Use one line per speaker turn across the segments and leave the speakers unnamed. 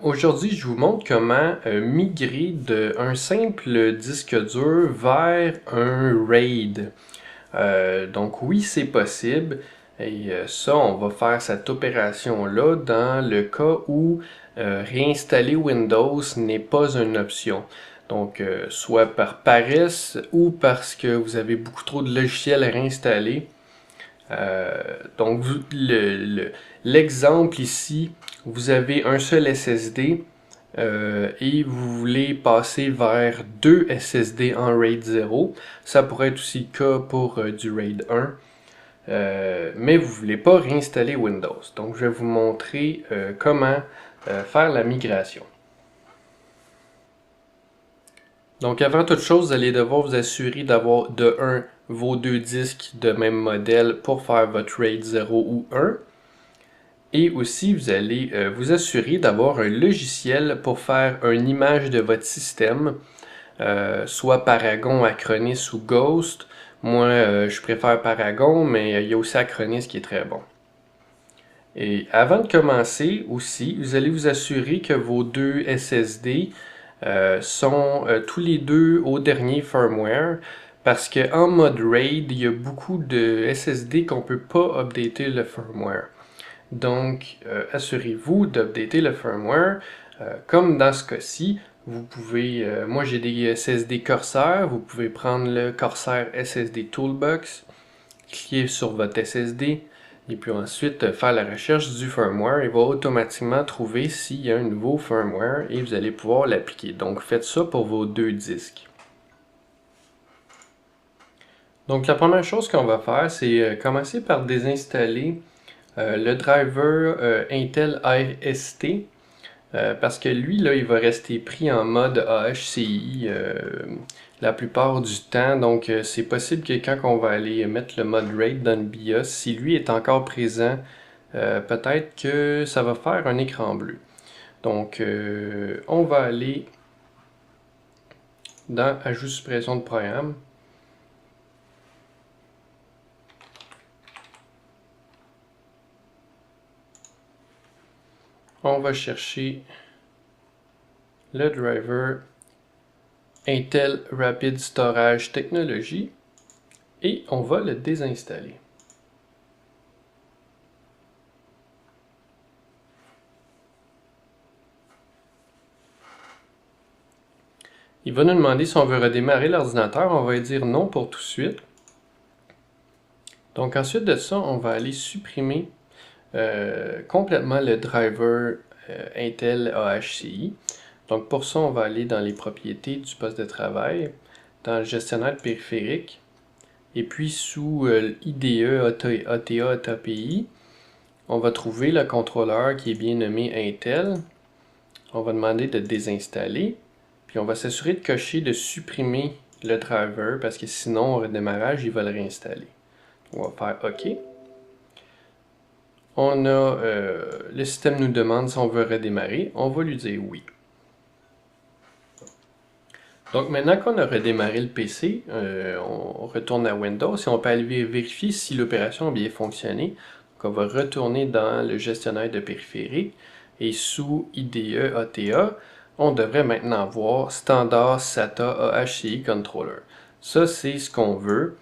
Aujourd'hui, je vous montre comment migrer d'un simple disque dur vers un RAID. Donc oui, c'est possible. Et ça, on va faire cette opération-là dans le cas où réinstaller Windows n'est pas une option. Donc, soit par paresse ou parce que vous avez beaucoup trop de logiciels à réinstaller. Donc, l'exemple ici, vous avez un seul SSD et vous voulez passer vers deux SSD en RAID 0. Ça pourrait être aussi le cas pour du RAID 1. Mais vous ne voulez pas réinstaller Windows. Donc, je vais vous montrer comment faire la migration. Donc, avant toute chose, vous allez devoir vous assurer d'avoir de 1 vos deux disques de même modèle pour faire votre RAID 0 ou 1. Et aussi, vous allez vous assurer d'avoir un logiciel pour faire une image de votre système, soit Paragon, Acronis ou Ghost. Moi, je préfère Paragon, mais il y a aussi Acronis qui est très bon. Et avant de commencer aussi, vous allez vous assurer que vos deux SSD sont tous les deux au dernier firmware, parce qu'en mode RAID, il y a beaucoup de SSD qu'on ne peut pas updater le firmware. Donc, assurez-vous d'updater le firmware. Comme dans ce cas-ci, vous pouvez, moi j'ai des SSD Corsair, vous pouvez prendre le Corsair SSD Toolbox, cliquer sur votre SSD, et puis ensuite faire la recherche du firmware. Il va automatiquement trouver s'il y a un nouveau firmware et vous allez pouvoir l'appliquer. Donc, faites ça pour vos deux disques. Donc, la première chose qu'on va faire, c'est commencer par désinstaller le driver Intel AST, parce que lui, là, il va rester pris en mode AHCI la plupart du temps. Donc, c'est possible que quand on va aller mettre le mode RAID dans le BIOS, si lui est encore présent, peut-être que ça va faire un écran bleu. Donc, on va aller dans Ajout suppression de programme. On va chercher le driver Intel Rapid Storage Technology et on va le désinstaller. Il va nous demander si on veut redémarrer l'ordinateur. On va lui dire non pour tout de suite. Donc ensuite de ça, on va aller supprimer complètement le driver Intel AHCI. Donc pour ça, on va aller dans les propriétés du poste de travail, dans le gestionnaire de périphérique, et puis sous IDE ATA API, on va trouver le contrôleur qui est bien nommé Intel. On va demander de désinstaller, puis on va s'assurer de cocher de supprimer le driver parce que sinon au redémarrage, il va le réinstaller. On va faire OK. On a, le système nous demande si on veut redémarrer. On va lui dire oui. Donc maintenant qu'on a redémarré le PC, on retourne à Windows et on peut aller vérifier si l'opération a bien fonctionné. Donc on va retourner dans le gestionnaire de périphérique et sous IDE ATA, on devrait maintenant voir Standard SATA AHCI Controller. Ça, c'est ce qu'on veut.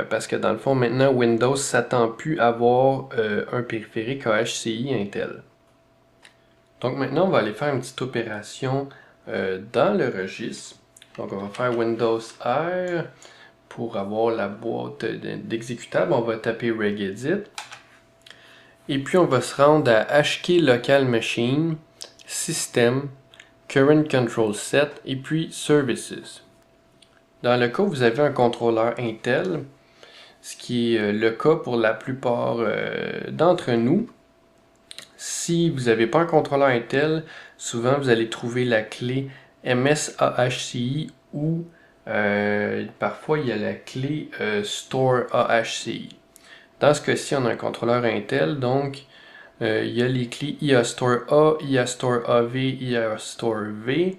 Parce que dans le fond, maintenant, Windows ne s'attend plus à avoir un périphérique AHCI Intel. Donc maintenant, on va aller faire une petite opération dans le registre. Donc on va faire Windows R pour avoir la boîte d'exécutable. On va taper regedit. Et puis on va se rendre à HK Local Machine, System, Current Control Set et puis Services. Dans le cas où vous avez un contrôleur Intel, ce qui est le cas pour la plupart d'entre nous, si vous n'avez pas un contrôleur Intel, souvent vous allez trouver la clé MSAHCI ou parfois il y a la clé Store AHCI. Dans ce cas-ci, on a un contrôleur Intel, donc il y a les clés IAStore A, IAStore AV, IAStore V.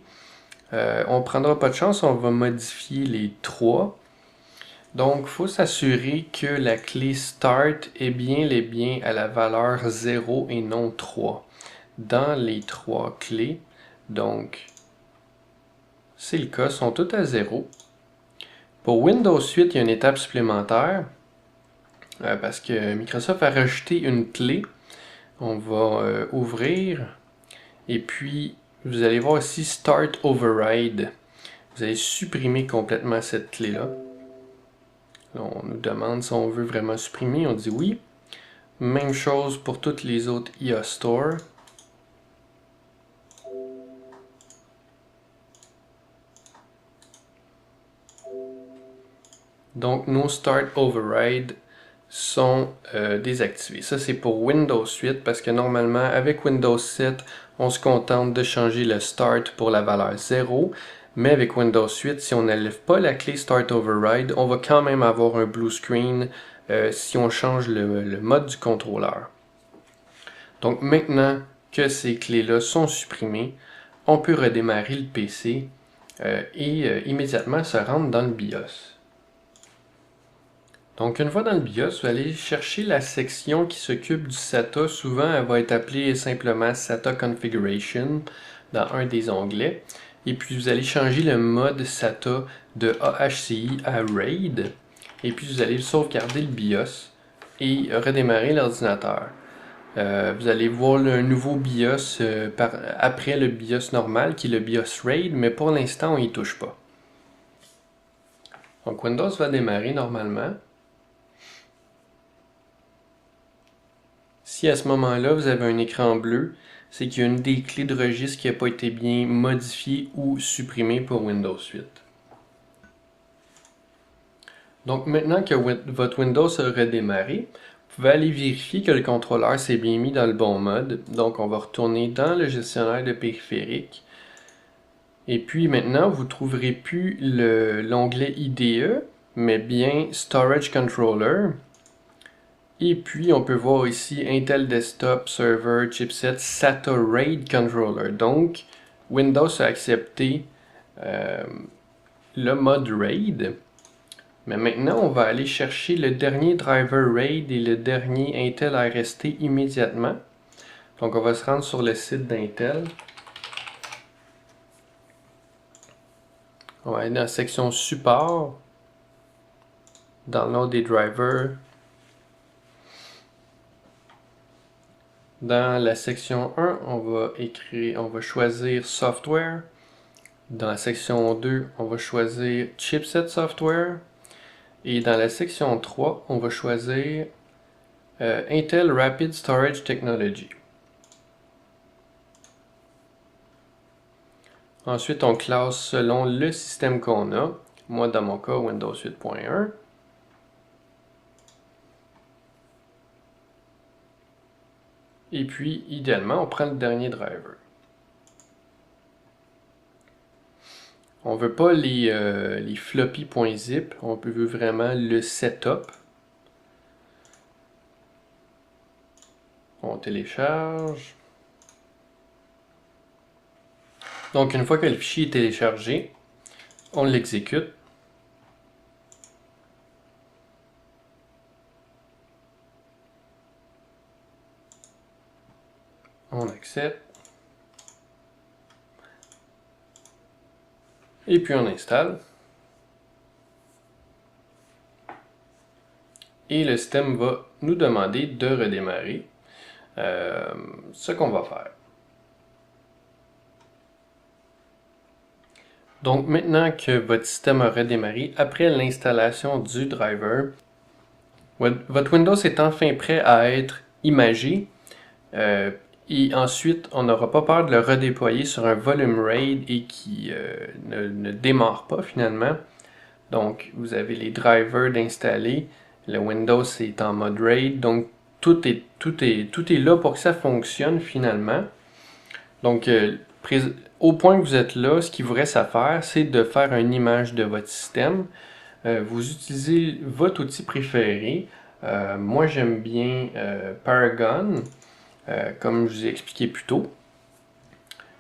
On ne prendra pas de chance, on va modifier les trois. Donc, il faut s'assurer que la clé Start est bien à la valeur 0 et non 3. dans les 3 clés. Donc, c'est le cas, sont toutes à 0. Pour Windows 8, il y a une étape supplémentaire parce que Microsoft a rajouté une clé. On va ouvrir et puis vous allez voir ici Start Override. Vous allez supprimer complètement cette clé-là. On nous demande si on veut vraiment supprimer, on dit oui. Même chose pour toutes les autres iOS Store. Donc nos Start Override sont désactivés. Ça c'est pour Windows 8 parce que normalement avec Windows 7 on se contente de changer le Start pour la valeur 0. Mais avec Windows 8, si on n'enlève pas la clé Start Override, on va quand même avoir un blue screen si on change le mode du contrôleur. Donc maintenant que ces clés-là sont supprimées, on peut redémarrer le PC et immédiatement se rendre dans le BIOS. Donc une fois dans le BIOS, vous allez chercher la section qui s'occupe du SATA. Souvent, elle va être appelée simplement SATA Configuration dans un des onglets. Et puis vous allez changer le mode SATA de AHCI à RAID. Et puis vous allez sauvegarder le BIOS et redémarrer l'ordinateur. Vous allez voir un nouveau BIOS après le BIOS normal qui est le BIOS RAID, mais pour l'instant on n'y touche pas. Donc Windows va démarrer normalement. Si à ce moment-là vous avez un écran bleu, c'est qu'il y a une des clés de registre qui n'a pas été bien modifiée ou supprimée pour Windows 8. Donc maintenant que votre Windows a redémarré, vous pouvez aller vérifier que le contrôleur s'est bien mis dans le bon mode. Donc on va retourner dans le gestionnaire de périphériques. Et puis maintenant, vous ne trouverez plus l'onglet IDE, mais bien Storage Controller. Et puis, on peut voir ici Intel Desktop Server Chipset SATA RAID Controller. Donc, Windows a accepté le mode RAID. Mais maintenant, on va aller chercher le dernier driver RAID et le dernier Intel RST immédiatement. Donc, on va se rendre sur le site d'Intel. On va aller dans la section Support, Download des drivers. Dans la section 1, on va choisir Software. Dans la section 2, on va choisir Chipset Software. Et dans la section 3, on va choisir Intel Rapid Storage Technology. Ensuite, on classe selon le système qu'on a. Moi, dans mon cas, Windows 8.1. Et puis, idéalement, on prend le dernier driver. On ne veut pas les floppy.zip, on veut vraiment le setup. On télécharge. Donc, une fois que le fichier est téléchargé, on l'exécute. On accepte. Et puis on installe. Et le système va nous demander de redémarrer. Ce qu'on va faire. Donc maintenant que votre système a redémarré, après l'installation du driver, votre Windows est enfin prêt à être imagé. Et ensuite, on n'aura pas peur de le redéployer sur un volume RAID et qui ne démarre pas finalement. Donc, vous avez les drivers d'installer. Le Windows est en mode RAID. Donc, tout est là pour que ça fonctionne finalement. Donc, au point que vous êtes là, ce qu'il vous reste à faire, c'est de faire une image de votre système. Vous utilisez votre outil préféré. Moi, j'aime bien Paragon. Comme je vous ai expliqué plus tôt.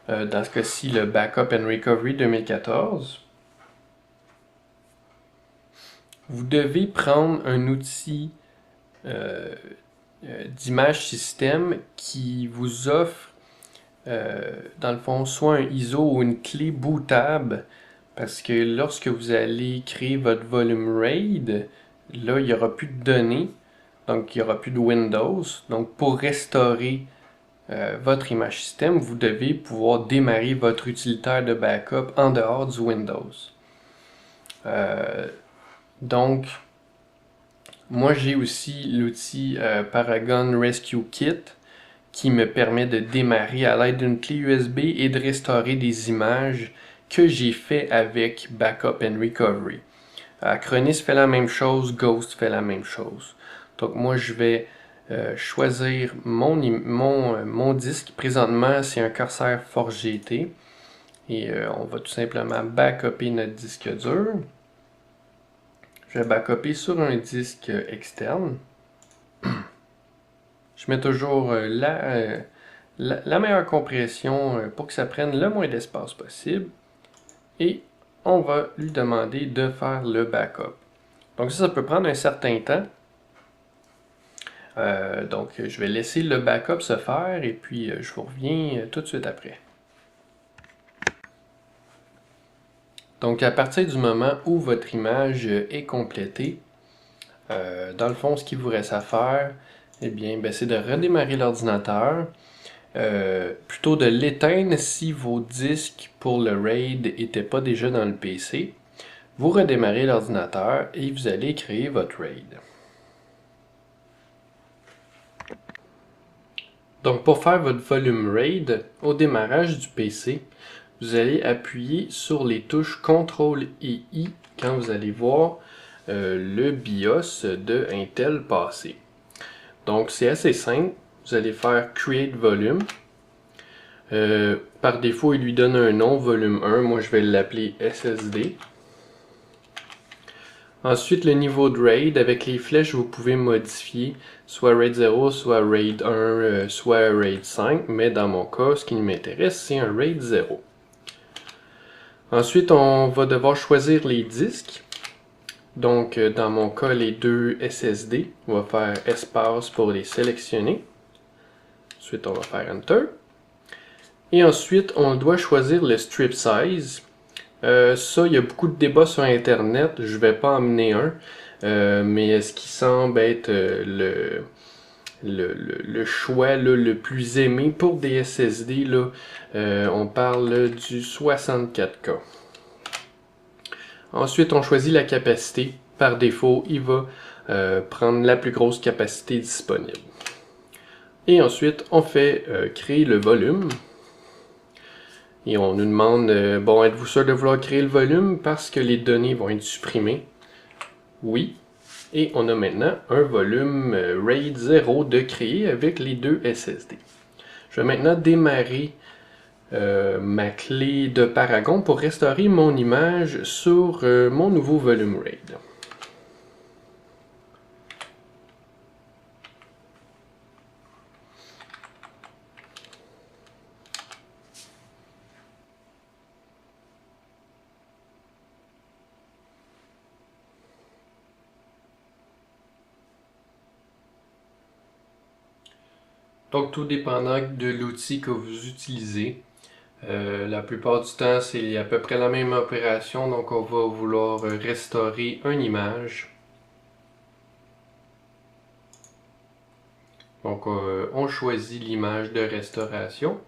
Dans ce cas-ci, le Backup and Recovery 2014. Vous devez prendre un outil d'image système qui vous offre dans le fond, soit un ISO ou une clé bootable, parce que lorsque vous allez créer votre volume RAID, là, il n'y aura plus de données, donc il n'y aura plus de Windows. Donc, pour restaurer votre image système, vous devez pouvoir démarrer votre utilitaire de backup en dehors du Windows. Donc, moi j'ai aussi l'outil Paragon Rescue Kit qui me permet de démarrer à l'aide d'une clé USB et de restaurer des images que j'ai fait avec Backup and Recovery. Acronis fait la même chose, Ghost fait la même chose. Donc moi je vais choisir mon disque. Présentement c'est un Corsair Forge GT et on va tout simplement backuper notre disque dur. Je vais backuper sur un disque externe. Je mets toujours la meilleure compression pour que ça prenne le moins d'espace possible. Et on va lui demander de faire le backup. Donc ça peut prendre un certain temps. Donc je vais laisser le backup se faire et puis je vous reviens tout de suite après. Donc à partir du moment où votre image est complétée, dans le fond ce qu'il vous reste à faire, eh bien, c'est de redémarrer l'ordinateur, plutôt de l'éteindre si vos disques pour le RAID n'étaient pas déjà dans le PC. Vous redémarrez l'ordinateur et vous allez créer votre RAID. Donc pour faire votre volume RAID, au démarrage du PC, vous allez appuyer sur les touches CTRL et I quand vous allez voir le BIOS de Intel passer. Donc c'est assez simple, vous allez faire Create Volume. Par défaut il lui donne un nom, volume 1, moi je vais l'appeler SSD. Ensuite, le niveau de RAID, avec les flèches, vous pouvez modifier soit RAID 0, soit RAID 1, soit RAID 5, mais dans mon cas, ce qui m'intéresse, c'est un RAID 0. Ensuite, on va devoir choisir les disques. Donc, dans mon cas, les deux SSD, on va faire espace pour les sélectionner. Ensuite, on va faire Enter. Et ensuite, on doit choisir le strip size. Ça, il y a beaucoup de débats sur Internet, je vais pas en mener un, mais ce qui semble être le choix là, le plus aimé pour des SSD, là, on parle du 64K. Ensuite, on choisit la capacité. Par défaut, il va prendre la plus grosse capacité disponible. Et ensuite, on fait créer le volume. Et on nous demande, bon, êtes-vous sûr de vouloir créer le volume parce que les données vont être supprimées? Oui. Et on a maintenant un volume RAID 0 de créer avec les deux SSD. Je vais maintenant démarrer ma clé de Paragon pour restaurer mon image sur mon nouveau volume RAID. Donc tout dépendant de l'outil que vous utilisez, la plupart du temps c'est à peu près la même opération, donc on va vouloir restaurer une image. Donc on choisit l'image de restauration.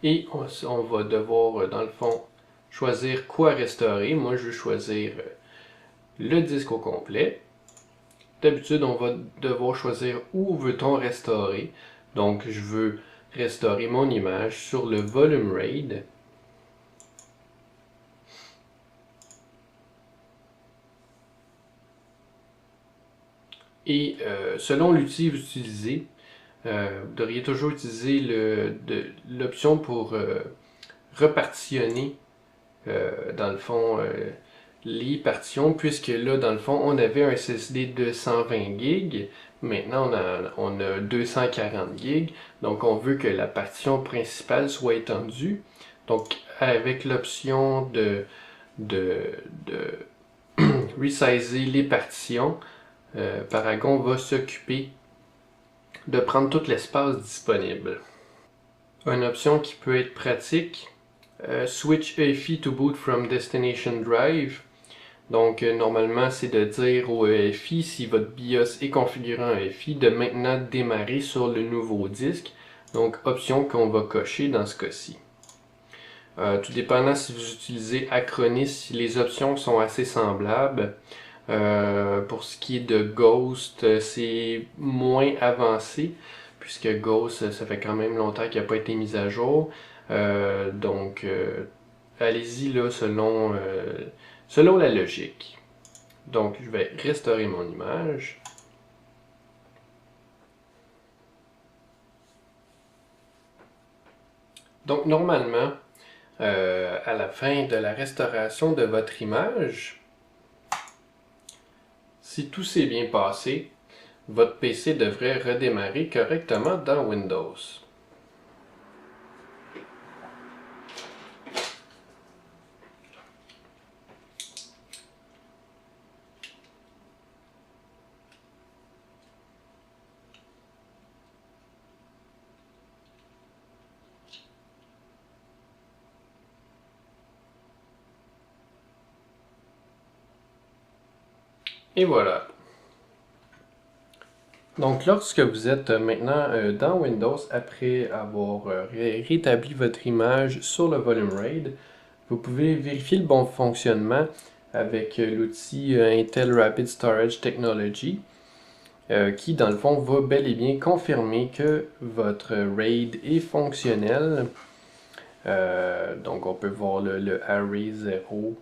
Et on va devoir, dans le fond, choisir quoi restaurer. Moi, je vais choisir le disque au complet. D'habitude, on va devoir choisir où veut-on restaurer. Donc, je veux restaurer mon image sur le volume RAID. Et selon l'outil que vous utilisez, vous devriez toujours utiliser l'option pour repartitionner, dans le fond, les partitions, puisque là, dans le fond, on avait un SSD de 120 GB. Maintenant, on a 240 GB. Donc, on veut que la partition principale soit étendue. Donc, avec l'option de resizer les partitions, Paragon va s'occuper de prendre tout l'espace disponible. Une option qui peut être pratique, switch EFI to boot from destination drive. Donc normalement c'est de dire au EFI, si votre BIOS est configuré en EFI, de maintenant démarrer sur le nouveau disque. Donc option qu'on va cocher dans ce cas-ci. Tout dépendant si vous utilisez Acronis, les options sont assez semblables. Pour ce qui est de Ghost, c'est moins avancé, puisque Ghost, ça fait quand même longtemps qu'il n'a pas été mis à jour. Donc, allez-y là selon la logique. Donc, je vais restaurer mon image. Donc, normalement, à la fin de la restauration de votre image, si tout s'est bien passé, votre PC devrait redémarrer correctement dans Windows. Et voilà. Donc lorsque vous êtes maintenant dans Windows, après avoir rétabli votre image sur le volume RAID, vous pouvez vérifier le bon fonctionnement avec l'outil Intel Rapid Storage Technology, qui dans le fond va bel et bien confirmer que votre RAID est fonctionnel. Donc on peut voir le array 0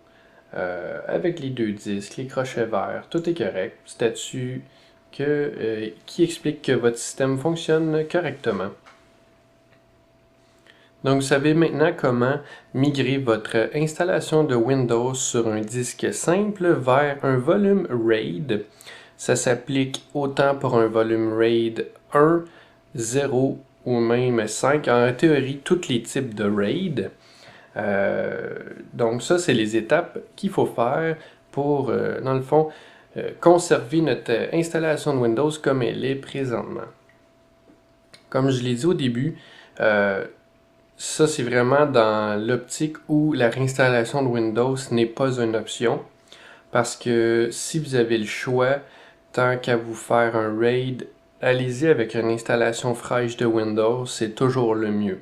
avec les deux disques, les crochets verts, tout est correct. Statut qui explique que votre système fonctionne correctement. Donc vous savez maintenant comment migrer votre installation de Windows sur un disque simple vers un volume RAID. Ça s'applique autant pour un volume RAID 1, 0 ou même 5. En théorie, tous les types de RAID. Donc ça, c'est les étapes qu'il faut faire pour, dans le fond, conserver notre installation de Windows comme elle est présentement. Comme je l'ai dit au début, ça c'est vraiment dans l'optique où la réinstallation de Windows n'est pas une option. Parce que si vous avez le choix, tant qu'à vous faire un RAID, allez-y avec une installation fraîche de Windows, c'est toujours le mieux.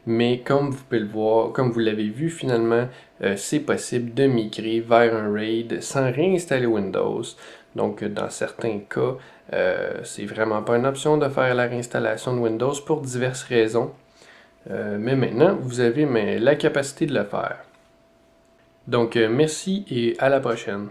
Mais comme vous pouvez le voir, comme vous l'avez vu finalement, c'est possible de migrer vers un RAID sans réinstaller Windows. Donc dans certains cas, c'est vraiment pas une option de faire la réinstallation de Windows pour diverses raisons. Mais maintenant, vous avez la capacité de le faire. Donc merci et à la prochaine.